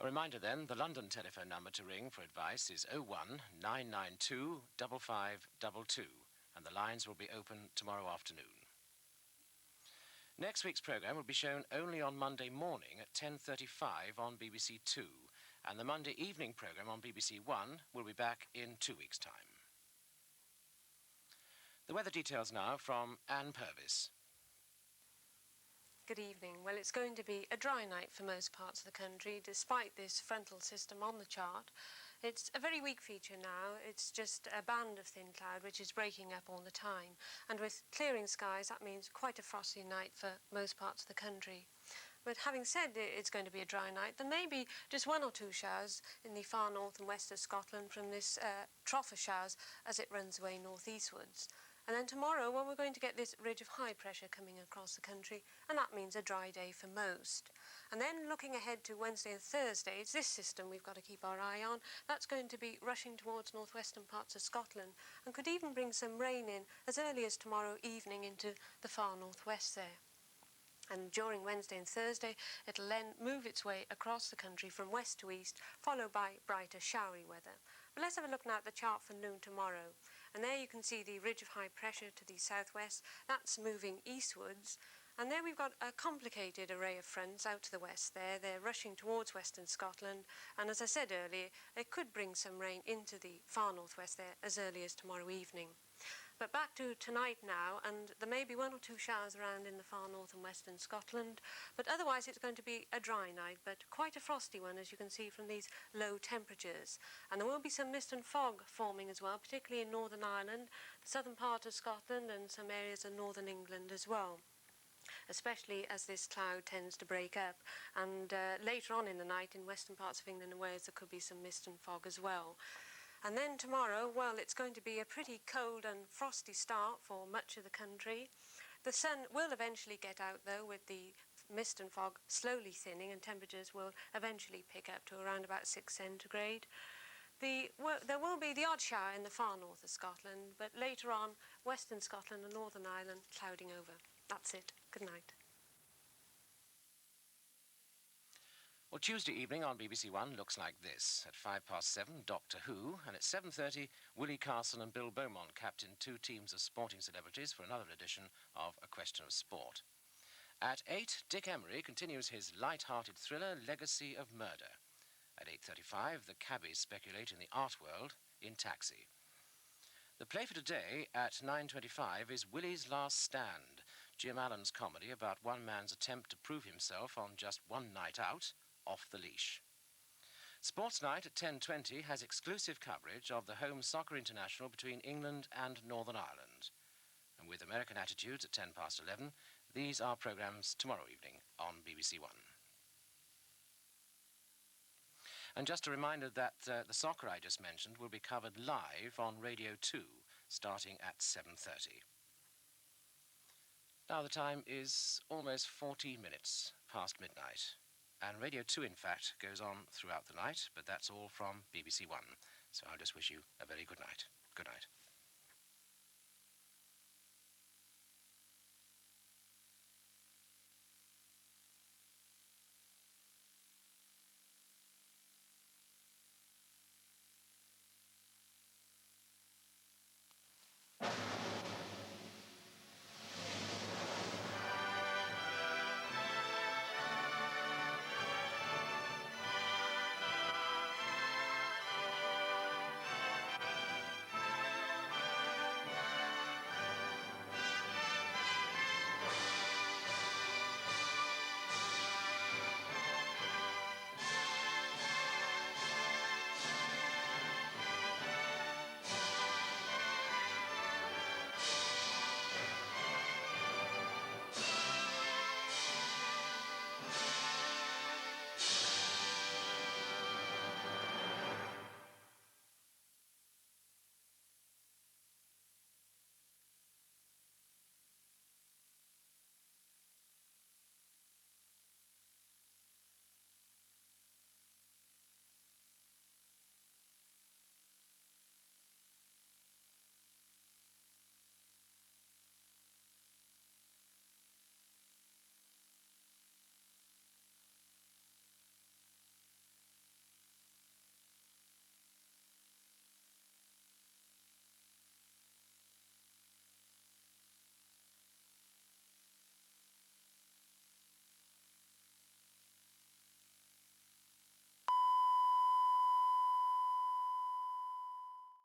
A reminder then, the London telephone number to ring for advice is 01 992 5522, and the lines will be open tomorrow afternoon. Next week's programme will be shown only on Monday morning at 10:35 on BBC2, and the Monday evening programme on BBC1 will be back in 2 weeks' time. The weather details now from Anne Purvis. Good evening. Well, it's going to be a dry night for most parts of the country, despite this frontal system on the chart. It's a very weak feature now. It's just a band of thin cloud which is breaking up all the time. And with clearing skies, that means quite a frosty night for most parts of the country. But having said it's going to be a dry night, there may be just one or two showers in the far north and west of Scotland from this trough of showers as it runs away northeastwards. And then tomorrow, well, we're going to get this ridge of high pressure coming across the country, and that means a dry day for most. And then looking ahead to Wednesday and Thursday, it's this system we've got to keep our eye on. That's going to be rushing towards northwestern parts of Scotland and could even bring some rain in as early as tomorrow evening into the far northwest there. And during Wednesday and Thursday, it'll then move its way across the country from west to east, followed by brighter showery weather. But let's have a look now at the chart for noon tomorrow. And there you can see the ridge of high pressure to the southwest. That's moving eastwards. And there we've got a complicated array of fronts out to the west there. They're rushing towards western Scotland. And as I said earlier, it could bring some rain into the far northwest there as early as tomorrow evening. But back to tonight now, and there may be one or two showers around in the far north and western Scotland, but otherwise it's going to be a dry night, but quite a frosty one, as you can see from these low temperatures. And there will be some mist and fog forming as well, particularly in Northern Ireland, the southern part of Scotland and some areas of northern England as well, especially as this cloud tends to break up. And later on in the night in western parts of England and Wales there could be some mist and fog as well. And then tomorrow, well, it's going to be a pretty cold and frosty start for much of the country. The sun will eventually get out, though, with the mist and fog slowly thinning, and temperatures will eventually pick up to around about 6 centigrade. There will be the odd shower in the far north of Scotland, but later on, western Scotland and Northern Ireland clouding over. That's it. Good night. Well, Tuesday evening on BBC1 looks like this. At 7:05, Doctor Who, and at 7:30, Willie Carson and Bill Beaumont captain two teams of sporting celebrities for another edition of A Question of Sport. At 8, Dick Emery continues his light-hearted thriller Legacy of Murder. At 8:35, the cabbies speculate in the art world in Taxi. The play for today at 9:25 is Willie's Last Stand, Jim Allen's comedy about one man's attempt to prove himself on just one night out, off the leash. Sports Night at 10:20 has exclusive coverage of the home soccer international between England and Northern Ireland. And with American Attitudes at 11:10, these are programmes tomorrow evening on BBC1. And just a reminder that the soccer I just mentioned will be covered live on Radio 2 starting at 7:30. Now the time is almost 14 minutes past midnight. And Radio 2, in fact, goes on throughout the night, but that's all from BBC1. So I'll just wish you a very good night. Good night.